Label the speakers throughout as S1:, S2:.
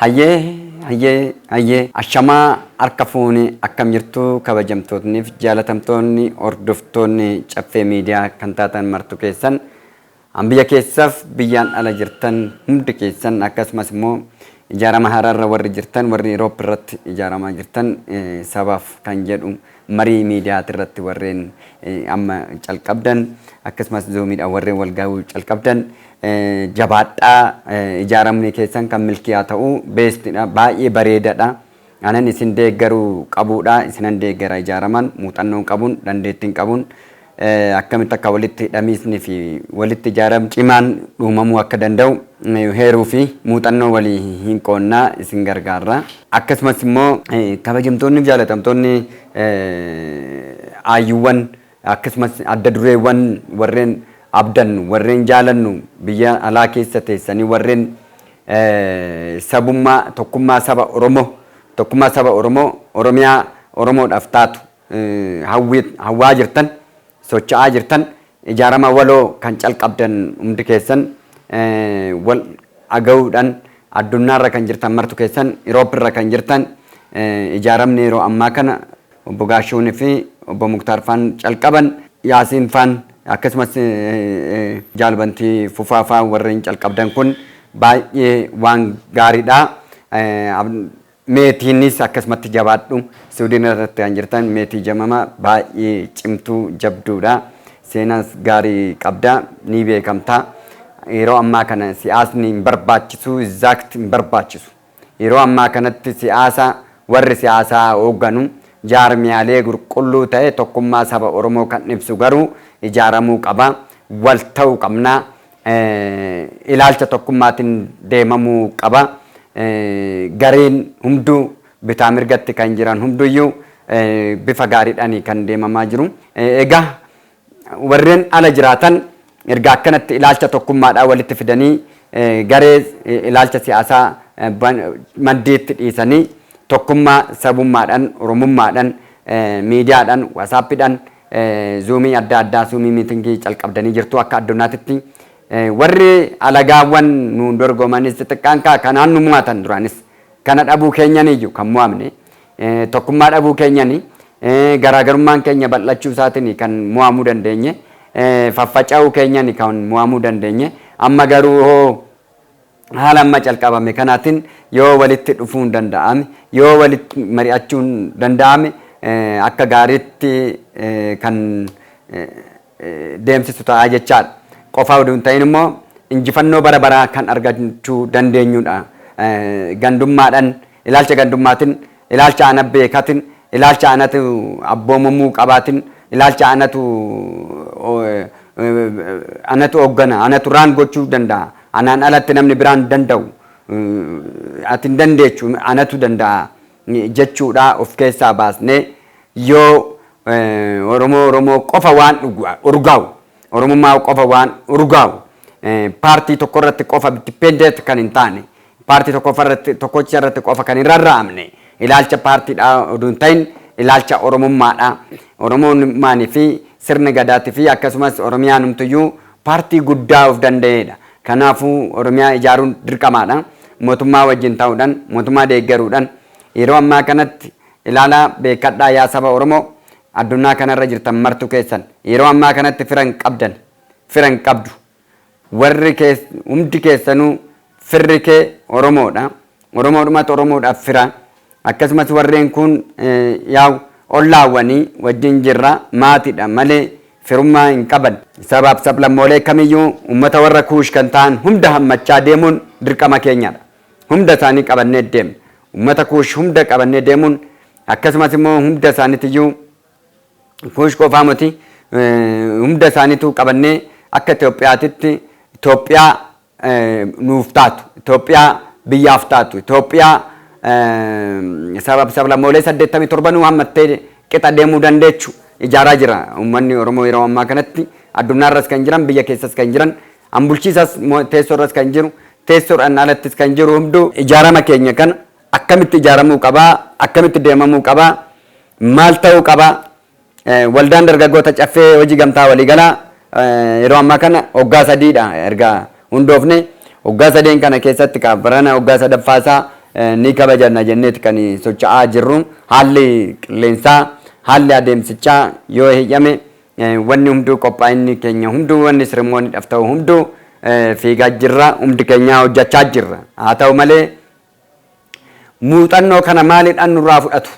S1: Hayyee ashamaa harka fuuni akkam jirtu kabajamtootniif jaalatamtoonni hordoftoonni caffee miidiyaa kan taatan martu keessan biyya keessaaf biyyaan ala jirtan hundi keessan akkasumas immoo ijaarama haraarra warri jirtan warri Eurooppaa irratti ijaaramaa jirtan sabaaf kan jedhu marii miidiyaa irratti warreen amma calqabdan akkasumas zoomiidhaan warreen walgaa'uu calqabdan jabaadhaa ijaaramni keessan kan milkiyaa ta'u beestidha baay'ee bareedaadha anan isin deeggaruu qabuudha isinan deeggara ijaaraman muuxannoon qabuun dandeettiin qabuun akkamitti akka walitti hidhamiisni fi walitti ijaaram cimaan uumamuu akka danda'u heeruu fi muuxannoo walii hin qoonnaa isin gargaarra akkasumas immoo kabajamtoonni jaalatamtoonni aayyuuwwan akkasumas adda dureewwan warreen abdan warreen jaalannu biyya alaa keessa teessanii warreen sabummaa tokkummaa saba Oromoo Oromiyaa Oromoodhaaf taatu hawwaa jirtan socho'aa jirtan ijaarama waloo kan calqabdan hundi keessan wal aga'uudhaan addunyaarra kan jirtan martu keessan Eurooppirra kan jirtan ijaaramni yeroo ammaa kana obbo Gaashuunii fi obbo Muktaar Faan calqaban Yaasiin Faan akkasumas jaalbantii Fufaafaa warreen calqabdan kun baay'ee waan gaariidha. Meetiinis akkasumatti jabaadhu Suudiin irratti kan jirtan meetii jamama baay'ee cimtuu jabduudha. Seenaas gaarii qabda ni beekamta. Yeroo ammaa kana siyaasni hin barbaachisu exact hin barbaachisu. Yeroo ammaa kanatti warri siyaasaa hoogganu jaarmiyaalee qulqulluu ta'e tokkummaa saba Oromoo kan ibsu garuu ijaaramuu qaba wal ta'uu qabna ilaalcha tokkummaatiin deemamuu qaba gareen hunduu bitaa mirgatti kan jiran hunduyyuu bifa gaariidhaan kan deemamaa jiru egaa warreen ala jiraatan erga akkanatti ilaalcha tokkummaadhaan walitti fidanii garee ilaalcha siyaasaa maddeetti dhiisanii tokkummaa sabummaadhaan oromummaadhaan miidiyaadhaan waasaappiidhaan zoomii adda addaa zoomii miitingii calqabdanii jirtu akka addunyaatti warri alagaawwan nu dorgomanis xiqqaan kanaan nu mo'atan duraanis kana dhabuu keenyaniyyuu kan mo'amne tokkummaa dhabuu keenyanii garaagarummaan keenya bal'achuu isaatiin kan mo'amuu dandeenye faffaca'uu keenyanii kan mo'amuu dandeenye amma garuu haala amma calqabame kanaatiin yoo walitti dhufuu danda'ame yoo walitti mari'achuu danda'ame akka gaariitti kan deemsisu ta'a jechaadha. Qofaa oduu hin ta'in immoo injifannoo bara baraa kan argachuu dandeenyudha. Gandummaadhaan ilaalcha gandummaatiin ilaalcha ana beekaatiin ilaalcha anatu abboomamuu qabaatiin ilaalcha anatu hoggana anatu raan gochuu danda'a. Anaan alatti namni biraan danda'u ati hin dandeechu anatu danda'a jechuudha of keessaa baasnee yoo Oromoo qofa waan urgaa'u Oromummaa qofa waan urgaa'u paartii tokko irratti qofa dipendent kan hin taane paartii tokkocha irratti qofa kan hin rarraamne ilaalcha paartiidha oduu hin ta'in ilaalcha Oromummaadha Oromummaanii fi sirni gadaatii fi akkasumas Oromiyaan humtuyyuu paartii guddaa of danda'edha. Kanaafuu Oromiyaa ijaaruun dirqamaadha. Mootummaa wajjin ta'uudhaan mootummaa deeggaruudhaan yeroo ammaa kanatti ilaalaa beekadhaa yaa saba Oromoo addunyaa kanarra jirtan martu keessan yeroo ammaa kanatti firan qabdu warri hundi keessanuu firri kee Oromoodha. Oromoodhaaf fira akkasumas warreen kun yaa ollaawwanii wajjin jirra maatiidha malee firummaa hin qaban sabaaf sablammoolee kamiyyuu ummata warra kuush kan ta'an hunda hammachaa deemuun dirqama keenyadha. Hunda isaanii qabannee deemna ummata kuush hunda qabannee deemuun akkasumas immoo hunda isaaniitiyyuu kuush qofaa miti hunda isaaniitu qabannee akka Itoophiyaatitti Itoophiyaa nuuf taatu Itoophiyaa biyyaaf taatu Itoophiyaa sabaaf sablammoolee 87 hammattee qixa deemuu dandeechu ijaaraa jira uummanni Oromoo yeroo ammaa kanatti addunyaarras kan jiran biyya keessas kan jiran ambulchiisas teessoorras kan jiru teessoodhaan alattis kan jiru hunduu ijaarama keenya kana akkamitti ijaaramuu qabaa akkamitti deemamuu qabaa maal ta'uu qabaa waldaan dargaggoota caffee hojii gamtaa waliigalaa yeroo ammaa kana waggaa 3dha erga hundoofne waggaa 3 kana keessatti barana waggaa 3ffaasaa ni kabajanna jenneeti kan socho'aa jirru haalli qilleensaa haalli adeemsichaa yoo heeyyame wanni hunduu qophaa'inni keenya hunduu wanni sirmoonni ta'u hunduu fiigaa jirra humni keenya hojjechaa jirra haa ta'u malee muuxannoo kana maaliidhaan nurraa fudhatu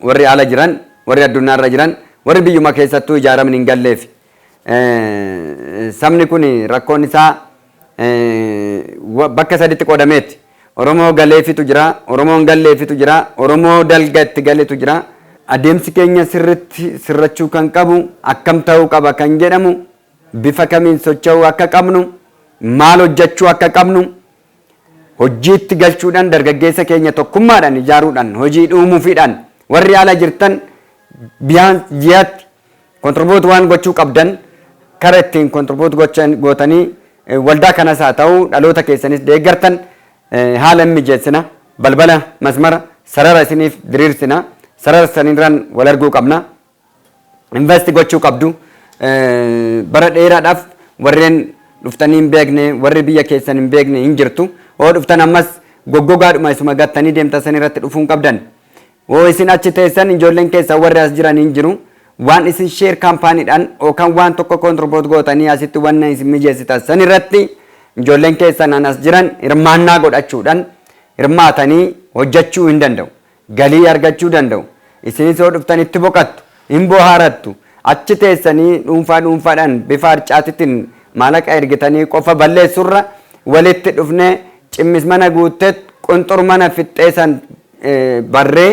S1: warri ala jiran warri addunyaarra jiran warri biyyuma keessattuu ijaaraman hin galleef sabni kun rakkoon isaa bakka saditti qoodameeti Oromoo galeefitu jira Oromoon galleefitu jira Oromoo dalga itti galeetu jira adeemsi keenya sirrachuu kan qabu akkam ta'uu qaba kan jedhamu bifa kamiin socho'uu akka qabnu maal hojjechuu akka qabnu hojiitti galchuudhaan dargaggeessa keenya tokkummaadhaan ijaaruudhaan hojii dhuumuufiidhaan warri ala jirtan biyaan ji'aatti kontribuut waan gochuu qabdan kara ittiin kontribuut gootanii waldaa kanas haa ta'u dhaloota keessanis deeggartan haala mijeessina balbala masmara sarara isiniif diriirsina sarara sanirraan wal arguu qabna investi gochuu qabdu bara dheeraadhaaf warreen dhuftanii hin beekne warri biyya keessan hin beekne hin jirtu oo dhuftan ammas goggogaadhuma isuma gattanii deemtan san irratti dhufuun qabdan oo isin achi teessan ijoolleen keessan warri as jiran hin jiru waan isin sheer kaampaaniidhaan yookaan waan tokko kontribuut gootanii asitti waan isin mijeessitan san irratti ijoolleen keessan as jiran hirmaannaa godhachuudhaan hirmaatanii hojjechuu hin danda'u galii argachuu danda'u isinis yoo dhuftanitti boqattu hin bohaarattu achi teessanii dhuunfaadhaan bifa harcaatiitiin maallaqa ergitanii qofa balleessurra walitti dhufnee cimmis mana guutteet qunxur mana fixxeessan barree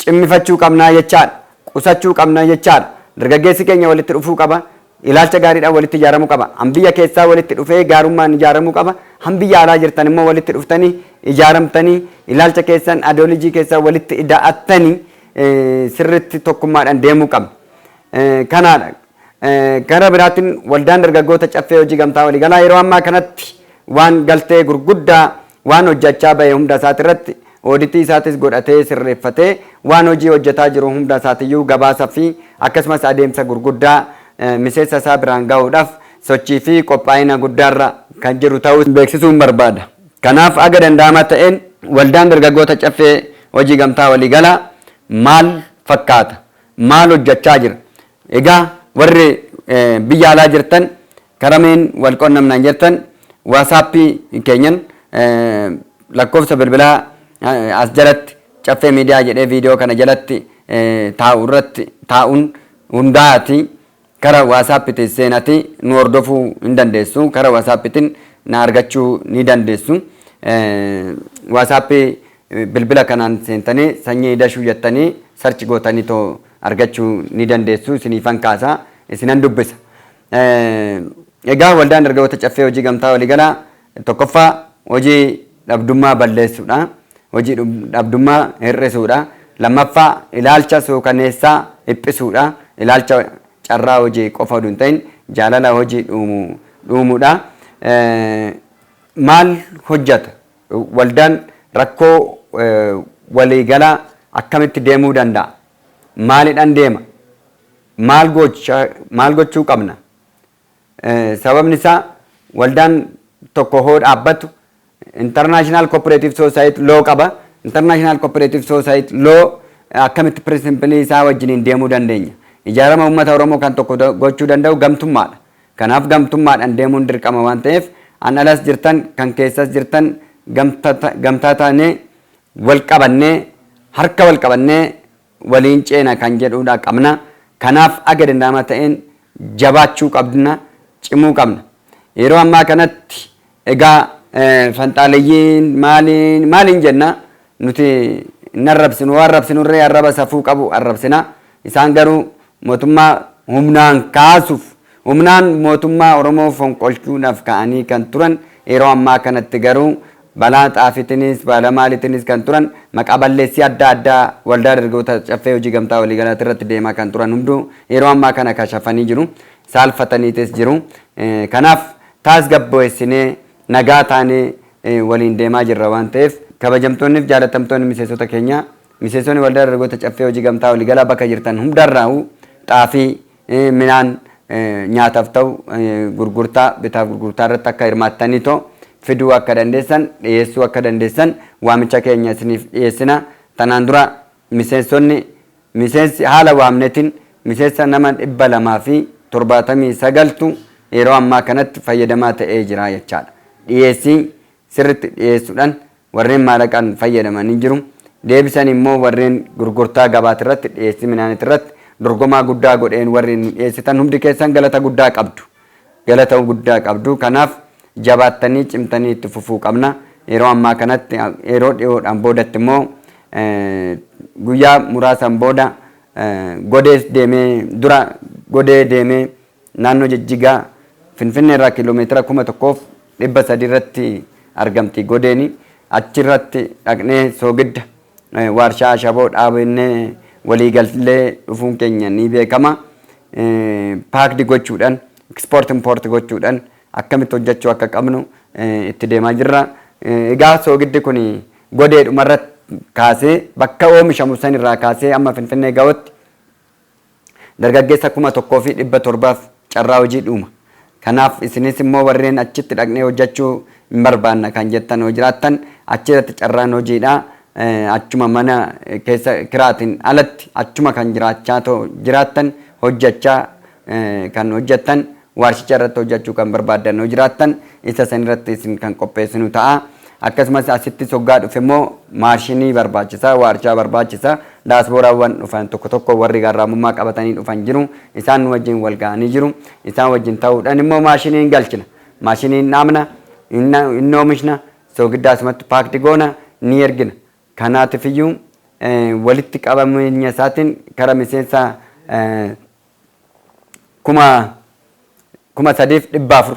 S1: cimmifachuu qabnaa jechaadha qusachuu qabnaa jechaadha dargaggeessi keenya walitti dhufuu qaba ilaalcha gaariidhaan walitti ijaaramuu qaba hambiyya keessaa walitti dhufee gaarummaan ijaaramuu qaba hambiyya alaa jirtan immoo walitti dhuftanii ijaaramtanii ilaalcha keessan adoolojii keessaa walitti ida'attanii sirritti tokkummaadhaan deemuu qaba kanaadha gara biraatiin waldaan dargaggoota caffee hojii gamtaa waliigalaa yeroo ammaa kanatti waan galtee gurguddaa waan hojjechaa bahe hunda isaati irratti ooditii isaatis godhatee sirreeffatee waan hojii hojjetaa jiru hunda isaatiyyuu gabaasaa fi akkasumas adeemsa gurguddaa miseensa isaa biraan gahuudhaaf sochii fi qophaa'ina guddaarra kan jiru ta'uu beeksisuun barbaada. Kanaaf aga danda'ama ta'een waldaan dargaggoota caffee hojii gamtaa waliigalaa maal fakkaata maal hojjechaa jira egaa warri biyya alaa jirtan karameen wal qunnamnaan jirtan waasaappii keenyan lakkoofsa bilbilaa as jalatti caffee miidiyaa jedhee viidiyoo kana jalatti taa'uun hundaati kara waasaappiti seenati nu hordofuu hin dandeessu kara waasaapitiin na argachuu ni dandeessu waasaappii bilbila kanaan seentanii sanyii dashuu jettanii sarchi gootanii too argachuu ni dandeessu isiniifan kaasaa isinan dubbisa egaa waldaan dargaggoota caffee hojii gamtaa waliigalaa tokkoffaa hojii dhabdummaa balleessuudha hojii dhabdummaa hir'isuudha lammaffaa ilaalcha suukaneessaa hiphisuudha ilaalcha carraa hojii qofa hin ta'in jaalala hojii dhuumuudha maal hojjeta waldaan rakkoo waliigalaa akkamitti deemuu danda'a maaliidhaan deema maal gochuu qabna sababni isaa waldaan tokko hoo dhaabbatu international cooperative society law qaba international cooperative society law akkamitti principle isaa wajjiniin deemuu dandeenya ijaarama uummata Oromoo kan tokko gochuu danda'u gamtummaadha kanaaf gamtummaadhaan deemuun dirqama waan ta'eef an alas jirtan kan keessas jirtan gamtaa taanee wal qabannee harka wal qabannee waliin ceena kan jedhuudha qabna kanaaf aga danda'ama ta'een jabaachuu qabna cimuu qabna yeroo ammaa kanatti egaa fanxaaleyyiin maaliin jenna nuti narrabsinu waan rabsinurree arraba safuu qabu arrabsina isaan garuu mootummaa humnaan kaasuuf humnaan mootummaa Oromoo fonqolchuudhaaf ka'anii kan turan yeroo ammaa kanatti garuu balaa xaafitinis balaa maalitinis kan turan maqaa balleessii adda addaa waldaa dargaggoota caffee hojii gamtaa waliigalaatti irratti deemaa kan turan hunduu yeroo ammaa kana kashafanii jiru saalfataniitis jiru kanaaf tasgabbeessinee nagaa taanee waliin deemaa jirra waan ta'eef kabajamtoonni fi jaalatamtoonni miseensota keenya miseensonni waldaa dargaggoota caffee hojii gamtaa waliigalaa bakka jirtan hundarraa xaafii midhaan nyaataaf ta'u gurgurtaa bitaaf gurgurtaa irratti akka hirmaattanii too fiduu akka dandeessan dhiyeessuu akka dandeessan waamicha keenya isiniif dhiyeessina. Tanaan dura miseensi haala waamnetiin miseensa nama 279tu yeroo ammaa kanatti fayyadamaa ta'ee jira jechaadha. Dhiyeessii sirriitti dhiyeessuudhaan warreen maallaqaan fayyadamanii jiru. Deebisan immoo warreen gurgurtaa gabaat irratti dhiyeessii midhaanii irratti dorgomaa guddaa godheen warreen dhiyeessitan hundi keessan galata guddaa qabdu. Galata guddaa qabdu. Kanaaf jabaattanii cimtanii itti fufuu qabna. Yeroo ammaa kanatti yeroo dhiyoodhaan boodatti immoo guyyaa muraasan booda godee deemee naannoo Jijjigaa Finfinnee irraa kiiloomeetira 1,300 irratti argamti godeeni. Achirratti dhaqnee soogidda warshaa ashaboo dhaabannee waliigallee dhufuun keenya ni beekama. Paakdi gochuudhaan export import gochuudhaan akkamitti hojjechuu akka qabnu itti deemaa jirra. Egaa soogiddi kun godeedhumarratti kaasee bakka oomishamu san irraa kaasee amma Finfinnee ga'utti dargaggeessa 1,700 carraa hojii dhuuma. Kanaaf isinis immoo warreen achitti dhaqnee hojjechuu hin barbaanna kan jettan yoo jiraattan achirratti carraan hojiidha. Achuma mana keessa kiraatiin alatti achuma kan jiraattan hojjechaa kan hojjettan warshicha irratti hojjechuu kan barbaadan yoo jiraattan isa san irratti isin kan qopheessinu ta'a. Akkasumas asitti soggaa dhufe immoo maashinii barbaachisa, warshaa barbaachisa. Daasbooraawwan dhufan tokko warri garraamummaa qabatanii dhufan jiru. Isaan wajjin wal ga'anii jiru. Isaan wajjin ta'uudhaan immoo maashiniin galchina. Maashiniin dhaabna, inni oomishna, soogidda asumatti paakti goona ni ergina. Kanaatiif iyyuu walitti qabameenya isaatiin kara miseensa 3,400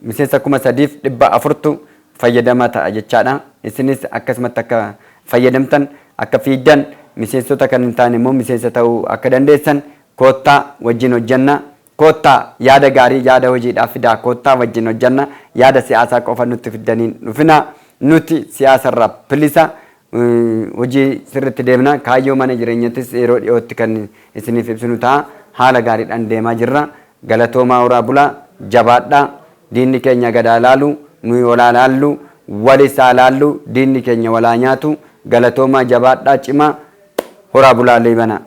S1: miseensa 3,400tu fayyadamaa ta'a jechaadha. Isinis akkasumatti akka fayyadamtan akka fiigdan miseensota kan hin taane immoo miseensa ta'uu akka dandeessan koottaa wajjin hojjanna. Koottaa yaada gaarii yaada hojiidhaaf fidaa. Koottaa wajjin hojjanna. Yaada siyaasaa qofa nutti fidaniin dhufina. Nuti siyaasarraa bilisa hojii sirriitti deemna. Kaayyoo mana jireenyattis yeroo dhiyootti kan isiniif ibsinu ta'a. Haala gaariidhaan deemaa jirra. Galatoomaa horaa bulaa jabaadhaa. Diinni keenya gadaa laalu nuyi walaa laallu walisaa laallu diinni keenya walaa nyaatu. Galatoomaa jabaadhaa cimaa horaa bulaa leebana.